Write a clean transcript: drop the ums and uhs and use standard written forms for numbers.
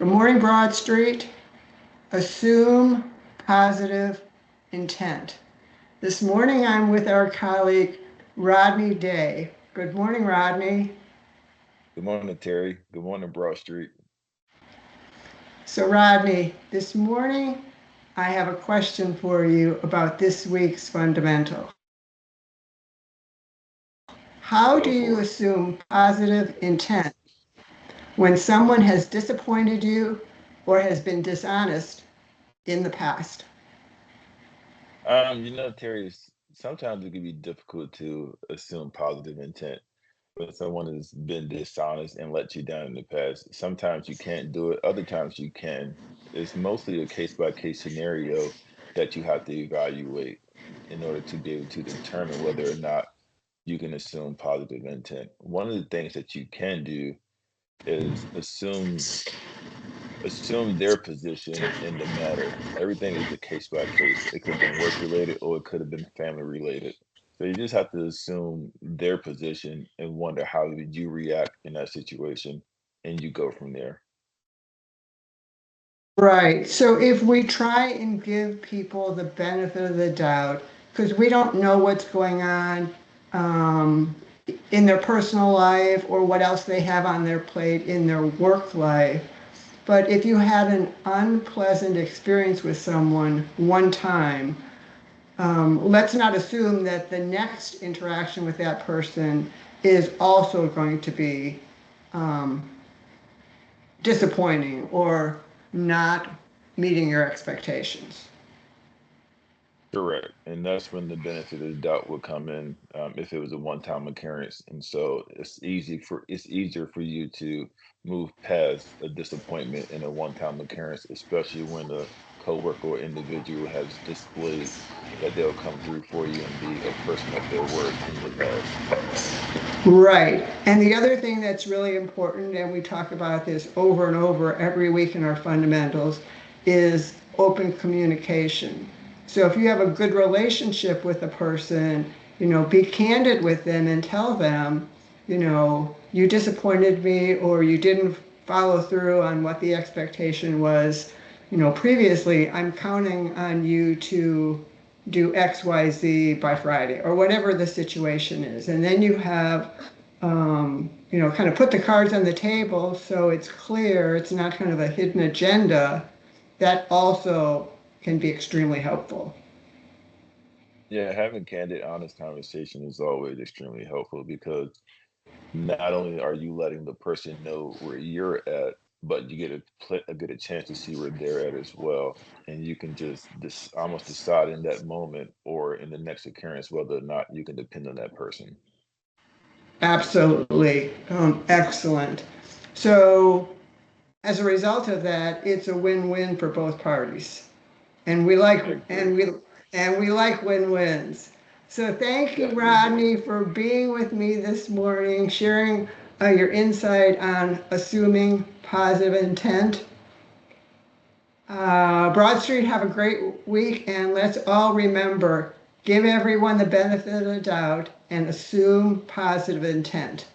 Good morning, Broad Street. Assume positive intent. This morning I'm with our colleague Rodney Day. Good morning, Rodney. Good morning, Terry. Good morning, Broad Street. So, Rodney, this morning I have a question for you about this week's fundamental. How do Go you for it. assume positive intent when someone has disappointed you or has been dishonest in the past? Terry, sometimes it can be difficult to assume positive intent when someone has been dishonest and let you down in the past. Sometimes you can't do it, other times you can. It's mostly a case by case scenario that you have to evaluate in order to be able to determine whether or not you can assume positive intent. One of the things that you can do is assume their position in the matter. Everything is a case by case. It could have been work related or it could have been family related. So you just have to assume their position and wonder how would you react in that situation, and you go from there. Right. So if we try and give people the benefit of the doubt, because we don't know what's going on um, in their personal life or what else they have on their plate in their work life. But if you had an unpleasant experience with someone one time, let's not assume that the next interaction with that person is also going to be um, disappointing or not meeting your expectations. Correct. And that's when the benefit of the doubt would come in, if it was a one-time occurrence. And so it's easier for you to move past a disappointment in a one-time occurrence, especially when a coworker or individual has displayed that they'll come through for you and be a person of their word in the past. Right. And the other thing that's really important, and we talk about this over and over every week in our fundamentals, is open communication. So if you have a good relationship with a person, be candid with them and tell them, you disappointed me or you didn't follow through on what the expectation was, previously. I'm counting on you to do XYZ by Friday or whatever the situation is. And then you have, kind of put the cards on the table so it's clear, it's not kind of a hidden agenda. That also can be extremely helpful. Yeah, having candid, honest conversation is always extremely helpful because not only are you letting the person know where you're at, but you get a chance to see where they're at as well, and you can just almost decide in that moment or in the next occurrence whether or not you can depend on that person. Absolutely. Excellent. So as a result of that, it's a win-win for both parties. And we like I agree. and we and we like win-wins. So thank you, Yes, we do. Rodney, for being with me this morning, sharing your insight on assuming positive intent. Broad Street, have a great week, and let's all remember, give everyone the benefit of the doubt and assume positive intent.